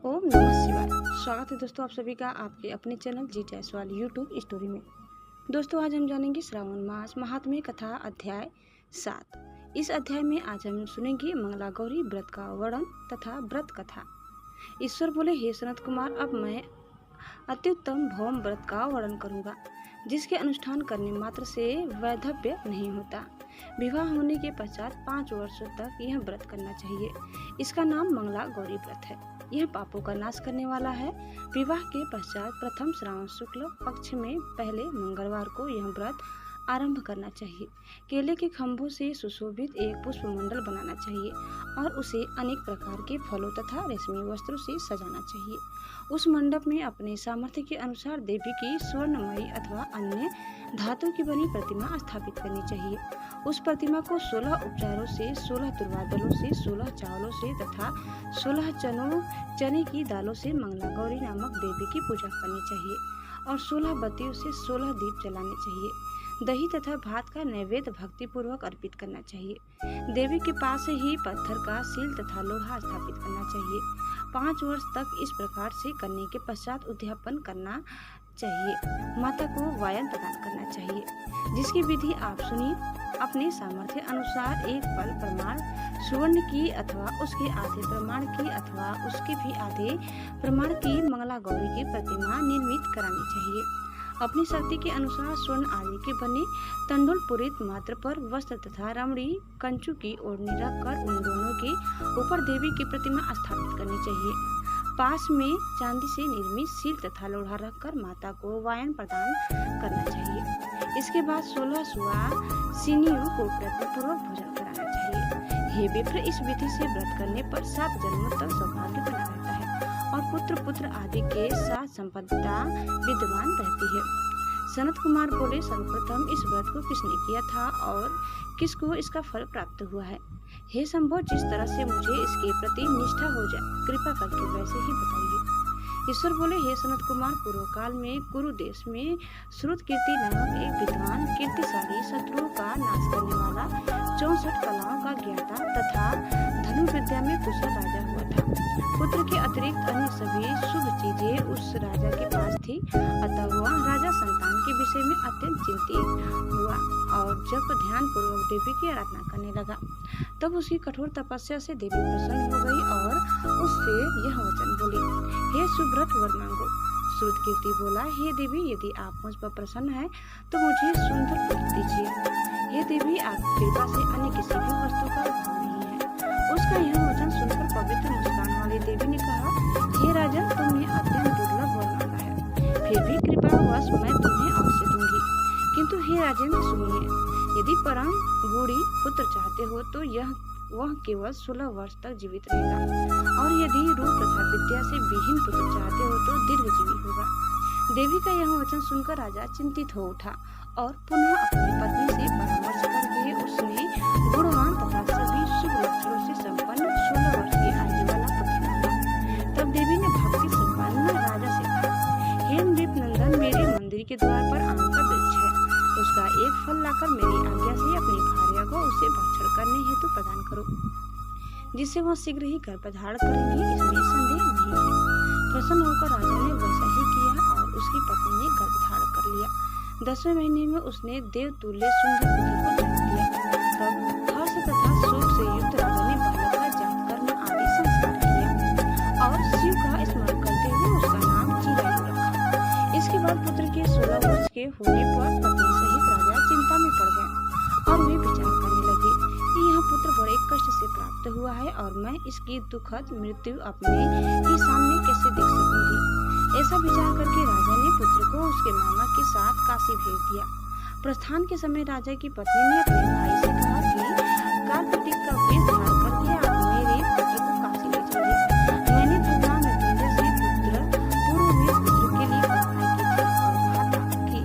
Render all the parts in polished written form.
ओम नमः शिवाय। स्वागत है दोस्तों आप सभी का आपके अपने चैनल जी जायसवाल यूट्यूब स्टोरी में। दोस्तों आज हम जानेंगे श्रावण मास महात्म्य कथा अध्याय 7। इस अध्याय में आज हम सुनेंगे मंगला गौरी व्रत का वर्णन तथा व्रत कथा। ईश्वर बोले, हे सनत कुमार, अब मैं अत्युत्तम भौम व्रत का वर्णन करूंगा, जिसके अनुष्ठान करने मात्र से वैधव्य नहीं होता। विवाह होने के पश्चात 5 वर्षों तक यह व्रत करना चाहिए। इसका नाम मंगला गौरी व्रत है। यह पापों का नाश करने वाला है। विवाह के पश्चात प्रथम श्रावण शुक्ल पक्ष में पहले मंगलवार को यह व्रत आरंभ करना चाहिए। केले के खंभों से सुशोभित एक पुष्पमंडल बनाना चाहिए और उसे अनेक प्रकार के फलों तथा रेशमी वस्त्रों से सजाना चाहिए। उस मंडप में अपने सामर्थ्य के अनुसार देवी की स्वर्णमयी अथवा अन्य धातु की बनी प्रतिमा स्थापित करनी चाहिए। उस प्रतिमा को 16 उपचारों से, 16 तुरवा दलों से, 16 चावलों से तथा 16 चने की दालों से मंगला गौरी नामक देवी की पूजा करनी चाहिए और 16 बत्तियों से 16 दीप जलाने चाहिए। दही तथा भात का नैवेद्य भक्ति पूर्वक अर्पित करना चाहिए। देवी के पास ही पत्थर का सील तथा लोहा स्थापित करना चाहिए। 5 वर्ष तक इस प्रकार से करने के पश्चात उद्यापन करना चाहिए। माता को वायन प्रदान करना चाहिए, जिसकी विधि आप सुनिए। अपने सामर्थ्य अनुसार एक पल प्रमाण सुवर्ण की अथवा उसके आधे प्रमाण की अथवा उसके भी आधे प्रमाण की मंगला गौरी की प्रतिमा निर्मित करानी चाहिए। अपनी शक्ति के अनुसार स्वर्ण आदि के बने तंडुल पूरित मात्र पर वस्त्र तथा रमणी कंचू की ओढ़नी रखकर उन दोनों के ऊपर देवी की प्रतिमा स्थापित करनी चाहिए। पास में चांदी से निर्मित सील तथा लोढ़ा रखकर माता को वायन प्रदान करना चाहिए। इसके बाद 16 सुआ सिनियों को प्रतिपूर्वक भोजन कराना चाहिए। हे विप्र, इस विधि से व्रत करने पर 7 जन्मों तक सौभाग्य बना रहता है और पुत्र आदि के साथ संपदा विद्यमान रहती है। सनत कुमार बोले, सर्वप्रथम इस व्रत को किसने किया था और किसको इसका फल प्राप्त हुआ है? हे संभव, जिस तरह से मुझे इसके प्रति निष्ठा हो जाए, कृपा करके वैसे ही बताइए। ईश्वर बोले, हे सनत कुमार, पूर्व काल में कुरु देश में श्रुत कीर्ति नामक एक विद्वान कीर्तिशाली शत्रुओं का नाश करने वाला 64 कलाओं का ज्ञाता तथा धनुर्विद्या में कुशल राजा हुआ था। पुत्र के अतिरिक्त अन्य सभी शुभ चीजें उस राजा के पास थी। अतः वह राजा संतान के विषय में अत्यंत चिंतित हुआ और जब ध्यान पूर्वक देवी की आराधना करने लगा, तब उसकी कठोर तपस्या से देवी प्रसन्न हो गई और उससे यह वचन बोली, हे सुब्रत, वर मांगो। श्रुत कीर्ति बोला, हे देवी, यदि आप मुझ पर प्रसन्न हैं तो मुझे सुंदर पुत्र दीजिए। हे देवी, आपकी कृपा से अन्य किसी भी वस्तु का अभाव नहीं है। उसका यह वचन सुनकर पवित्र मुस्कान वाली देवी ने कहा, हे राजन, तुमने अत्यंत दुर्लभ वर मांगा है, फिर भी कृपावश मैं तुम्हें अवश्य दूंगी। किंतु हे राजेंद्र, सुनिए, यदि परम गुणी पुत्र चाहते हो तो वह केवल 16 वर्ष तक जीवित रहेगा और यदि रूप तथा विद्या से विहीन पुत्र चाहते हो तो दीर्घजीवी होगा। देवी का यह वचन सुनकर राजा चिंतित हो उठा और पुनः अपनी पत्नी से परामर्श करके उसने गुणवान तथा सभी शुभ लक्षणों से संपन्न 16 वर्ष की आयु वाला पुत्र मांगा। तब देवी ने भक्ति संपन्न राजा से कहा, हे नृप नंदन, मेरे मंदिर के द्वार पर आम का वृक्ष है। उसका एक फल लाकर मेरी आज्ञा से अपनी भार्या को उसे भक्षण करने हेतु प्रदान करो, जिससे वह शीघ्र ही गर्भधारण करेंगी, इसमें संदेह नहीं है। प्रसन्न होकर राजा ने वैसा ही किया और उसकी पत्नी ने गर्भधारण कर लिया। 10वें महीने में उसने देवतुल्य सुंदर पुत्र को जन्म दिया। तब हर्ष तथा शोक से युक्त राजा ने बालक का जातकर्म आदि संस्कार किया और शिव का स्मरण करते हुए उसका नाम चिरायु रखा। इसके बाद पुत्र के 16 वर्ष के होने पर पत्नी सहित राजा चिंता में पड़ गए और वे विचार करने लगे कि यह पुत्र बड़े कष्ट से प्राप्त हुआ है और मैं इसकी दुखद मृत्यु अपने ही सामने कैसे देख सकूंगी। ऐसा विचार करके राजा ने पुत्र को उसके मामा के साथ काशी भेज दिया। प्रस्थान के समय राजा की पत्नी ने अपने भाई से कहा कि कार्तिक का वेश धारण करके आप मेरे पुत्र को काशी ले जाइए। मैंने भगवान मृत्युंजय से पूर्व में पुत्र के लिए प्रार्थना की थी और कहा था कि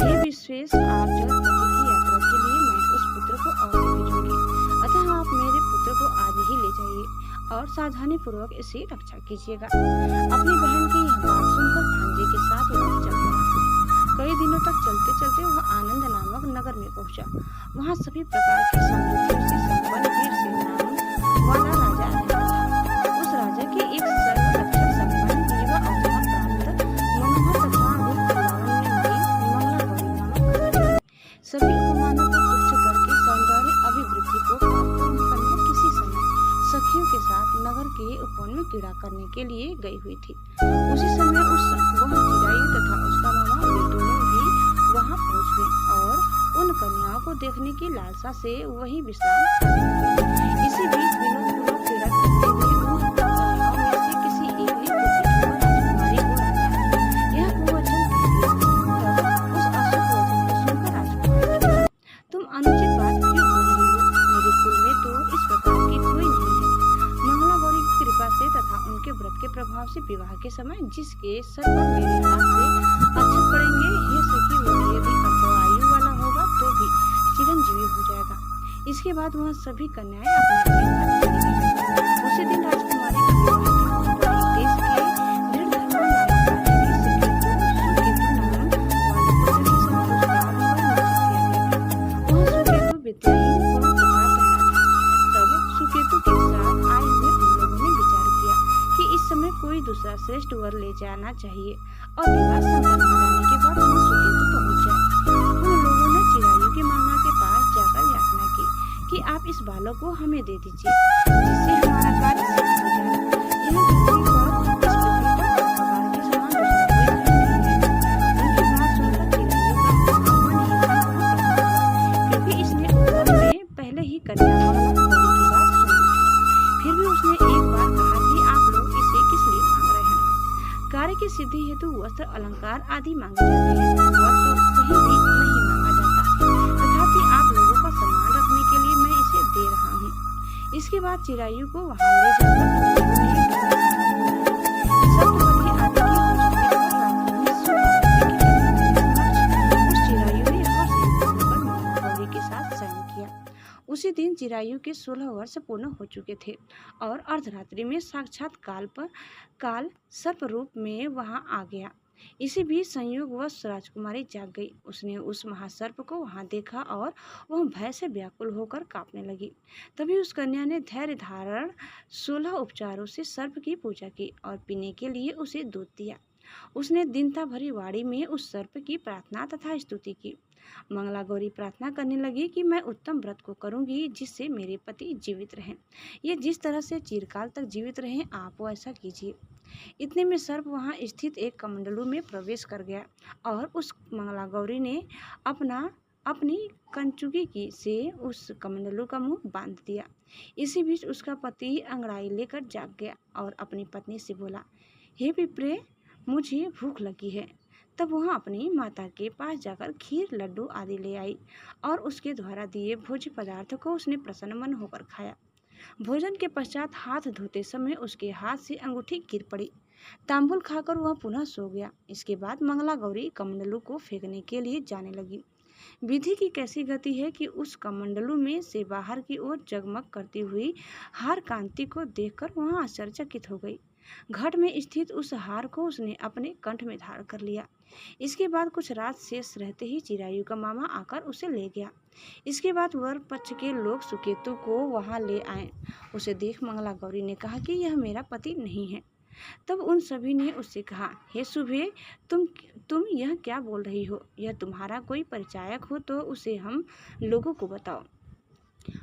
हे विश्वेश, आप जगतपति की यात्रा के लिए मैं उस पुत्र को अवश्य भेजूंगी। अतः आप मेरे पुत्र को आज ही ले जाइए और सावधानी पूर्वक इसकी रक्षा कीजिएगा। अपनी बहन की यह बात सुनकर भांजे के साथ वह चल पड़ा। कई दिनों तक चलते चलते वह आनंद नामक नगर में पहुंचा। वहां सभी प्रकार की समृद्धियों से संपन्न वीर सिंह नाम वाला राजा रहता था। उस राजा के एक सर्वलक्षण करने के लिए गई हुई थी। उसी समय वह चिरायु तथा उसका मामा वे दोनों भी वहां पहुंच गए और उन कन्याओं को देखने की लालसा से वही विश्राम करने लगे। इसी बीच विनोदपूर्वक क्रीड़ा करते हुए उन कन्याओं में से किसी एक ने कुपित होकर राजकुमारी को डांटा। यह कुवचन कह दिया। तब उस अशुभ वचन को सुनकर राजकुमारी बोली, तुम अनुचित बात क्यों बोल रही हो? मेरे कुल में तो इस प्रकार की कोई नहीं है। मंगला गौरी की कृपा से तथा उनके व्रत के प्रभाव से विवाह के समय जिसके सर पर मेरे हाथ से अक्षत पड़ेंगे, हे सखी, वो यदि अल्पायु वाला होगा तो भी चिरंजीवी हो जाएगा। इसके बाद वह सभी कन्याएं अपने अपने घर चली गईं। उसी दिन राजकुमारी का विवाह था। देश के निर्धर्मा नामक राजा ने सुकेतु नाम वाले पुत्र के साथ उसका विवाह निश्चित किया गया था। वह सुकेतु विद्याहीन कुरूप तथा बहरा था। तब सुकेतु के साथ आए हुए उन लोगों ने विचार किया कि इस समय कोई दूसरा श्रेष्ठ वर ले जाना चाहिए और विवाह संपन्न हो जाने के बाद वह सुकेतु पहुंच जाए। उन लोगों ने चिरायु के मामा के पास जाकर याचना की कि आप इस बालक को हमें दे दीजिए, जिससे हमारा कार्य सिद्ध हो जाए। यह पृथ्वी पर पहाड़ के समान दूसरा कोई धन नहीं है। उनकी बात सुनकर चिरायु का मामा मन ही मन बहुत प्रसन्न हुआ, क्योंकि इसने उपवन में पहले ही कन्या मंगला गौरी की बात सुन ली थी। फिर भी उसने एक बार कहा कि आप लोग इसे किस लिए मांग रहे हैं? कार्य की सिद्धि हेतु वस्त्र अलंकार आदि मांगे जाते हैं। वर तो कहीं भी नहीं मांगा जाता, तथापि आप लोगों का सम्मान रखने के लिए मैं इसे दे रहा हूँ। इसके बाद चिरायु को वहां ले जाकर सप्तपदी आदि के भोजन के बाद रात्रि में उस चिरायु ने हर्ष युक्त होकर मंगला गौरी के साथ शयन किया। उसी दिन चिरायु के 16 वर्ष पूर्ण हो चुके थे और अर्धरात्रि में साक्षात काल सर्प रूप में वहां आ गया। इसी बीच संयोगवश राजकुमारी जाग गई। उसने उस महासर्प को वहां देखा और वह भय से व्याकुल होकर कांपने लगी। तभी उस कन्या ने धैर्य धारण 16 उपचारों से सर्प की पूजा की और पीने के लिए उसे दूध दिया। उसने दीनता भरी वाणी में उस सर्प की प्रार्थना तथा स्तुति की। मंगला गौरी प्रार्थना करने लगी कि मैं उत्तम व्रत को करूंगी जिससे मेरे पति जीवित रहें। ये जिस तरह से चिरकाल तक जीवित रहें, आप वो ऐसा कीजिए। इतने में सर्प वहां स्थित एक कमंडलू में प्रवेश कर गया और उस मंगला गौरी ने अपनी कंचुकी से उस कमंडलू का मुंह बांध दिया। इसी बीच उसका पति अंगड़ाई लेकर जाग गया और अपनी पत्नी से बोला, हे विप्रे, मुझे भूख लगी है। तब वह अपनी माता के पास जाकर खीर, लड्डू आदि ले आई और उसके द्वारा दिए भोज्य पदार्थ को उसने प्रसन्न मन होकर खाया। भोजन के पश्चात हाथ धोते समय उसके हाथ से अंगूठी गिर पड़ी। तांबुल खाकर वह पुनः सो गया। इसके बाद मंगला गौरी कमंडलू को फेंकने के लिए जाने लगी। विधि की कैसी गति है कि उस कमंडलू में से बाहर की ओर जगमग करती हुई हार कांति को देखकर वह आश्चर्यचकित हो गई। घट में स्थित उस हार को उसने अपने कंठ में धारण कर लिया। इसके बाद कुछ रात शेष रहते ही चिरायु का मामा आकर उसे ले गया। इसके बाद वर पक्ष के लोग सुकेतु को वहां ले आए। उसे देख मंगला गौरी ने कहा कि यह मेरा पति नहीं है। तब उन सभी ने उससे कहा, हे शुभे, तुम यह क्या बोल रही हो? यह तुम्हारा कोई परिचायक हो तो उसे हम लोगों को बताओ।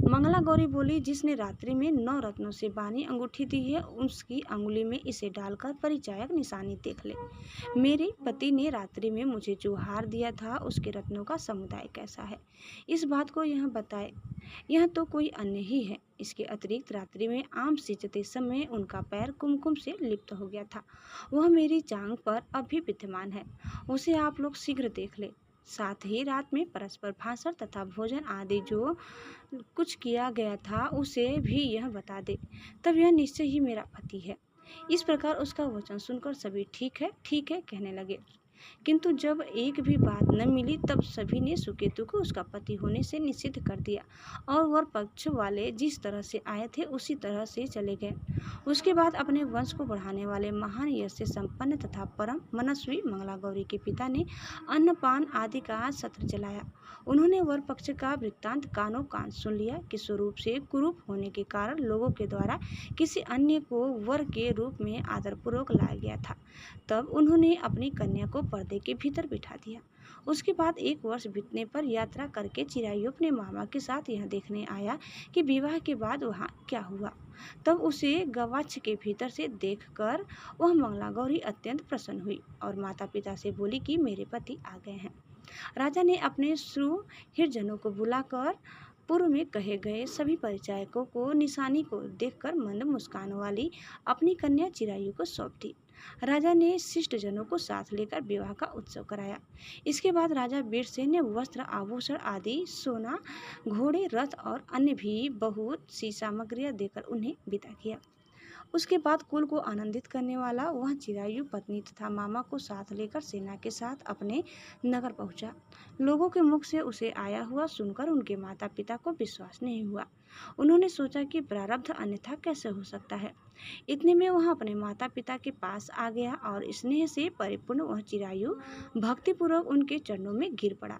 मंगला गौरी बोली, जिसने रात्रि में 9 रत्नों से बानी अंगूठी दी है, उसकी अंगुली में इसे डालकर परिचायक निशानी देख ले। मेरे पति ने रात्रि में मुझे जो हार दिया था उसके रत्नों का समुदाय कैसा है, इस बात को यह बताए। यह तो कोई अन्य ही है। इसके अतिरिक्त रात्रि में आम सींचते समय उनका पैर कुमकुम से लिप्त हो गया था। वह मेरी जांघ पर अब भी विद्यमान है। उसे आप लोग शीघ्र देख ले। साथ ही रात में परस्पर भाषण तथा भोजन आदि जो कुछ किया गया था उसे भी यह बता दे, तब यह निश्चय ही मेरा पति है। इस प्रकार उसका वचन सुनकर सभी ठीक है कहने लगे। किंतु जब एक भी बात न मिली तब सभी ने सुकेतु को उसका पति होने से निषिद्ध कर दिया और वर पक्ष वाले जिस तरह से आए थे उसी तरह से चले गए। उसके बाद अपने वंश को बढ़ाने वाले महान यश से संपन्न तथा परम मनस्वी मंगला गौरी के पिता ने अन्नपान आदि का सत्र चलाया। उन्होंने वर पक्ष का वृत्तांत कानों कान सुन लिया कि स्वरूप से कुरूप होने के कारण लोगों के द्वारा किसी अन्य को वर के रूप में आदरपूर्वक लाया गया था। तब उन्होंने अपनी कन्या को पर्दे के भीतर बिठा दिया। उसके बाद 1 वर्ष बीतने पर यात्रा करके चिरायु अपने मामा के साथ यह देखने आया कि विवाह के बाद वहाँ क्या हुआ। तब उसे गवाक्ष के भीतर से देखकर वह मंगला गौरी अत्यंत प्रसन्न हुई और माता पिता से बोली कि मेरे पति आ गए हैं। राजा ने अपने सुहृदजनों को बुलाकर पूर्व में कहे गए सभी परिचायकों को निशानी को देखकर मंद मुस्कान वाली अपनी कन्या चिरायु को सौंप दी। राजा ने शिष्टजनों को साथ लेकर विवाह का उत्सव कराया। इसके बाद राजा वीरसेन ने वस्त्र आभूषण आदि सोना, घोड़े, रथ और अन्य भी बहुत सी सामग्रियां देकर उन्हें विदा किया। उसके बाद कुल को आनंदित करने वाला वह चिरायु पत्नी तथा मामा को साथ लेकर सेना के साथ अपने नगर पहुंचा। लोगों के मुख से उसे आया हुआ सुनकर उनके माता पिता को विश्वास नहीं हुआ। उन्होंने सोचा कि प्रारब्ध अन्यथा कैसे हो सकता है। इतने में वह अपने माता पिता के पास आ गया और स्नेह से परिपूर्ण वह चिरायु भक्तिपूर्वक उनके चरणों में गिर पड़ा।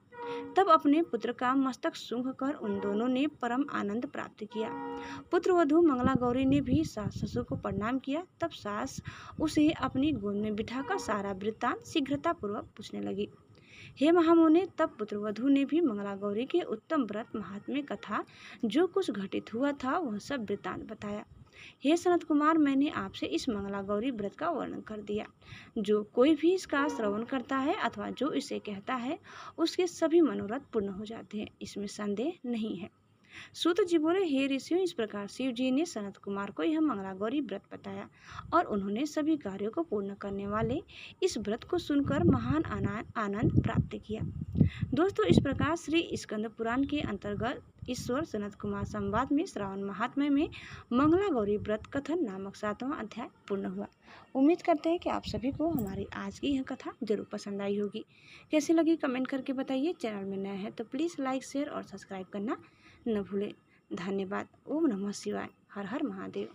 तब अपने पुत्र का मस्तक सूंघ कर उन दोनों ने परम आनंद प्राप्त किया। पुत्र वधू मंगला गौरी ने भी सास ससुर को प्रणाम किया। तब सास उसे अपनी गोद में बिठाकर सारा वृत्तांत शीघ्रतापूर्वक पूछने लगी। हे महामुने, तब पुत्र वधू ने भी मंगला गौरी के उत्तम व्रत महात्म्य कथा जो कुछ घटित हुआ था वह सब वृत्तांत बताया। हे सनत कुमार, मैंने आपसे इस मंगला गौरी व्रत का वर्णन कर दिया। जो कोई भी इसका श्रवण करता है अथवा जो इसे कहता है उसके सभी मनोरथ पूर्ण हो जाते हैं, इसमें संदेह नहीं है। सूत जी बोले, हे ऋषियों, इस प्रकार शिव जी ने सनत कुमार को यह मंगला गौरी व्रत बताया और उन्होंने सभी कार्यों को पूर्ण करने वाले इस व्रत को सुनकर महान आनंद प्राप्त किया। दोस्तों, इस प्रकार श्री स्कंद पुराण के अंतर्गत ईश्वर सनत कुमार संवाद में श्रावण महात्म्य में मंगला गौरी व्रत कथन नामक 7वां अध्याय पूर्ण हुआ। उम्मीद करते हैं कि आप सभी को हमारी आज की यह कथा जरूर पसंद आई होगी। कैसी लगी कमेंट करके बताइए। चैनल में नया है तो प्लीज़ लाइक, शेयर और सब्सक्राइब करना न भूलें। धन्यवाद। ओम नमः शिवाय। हर हर महादेव।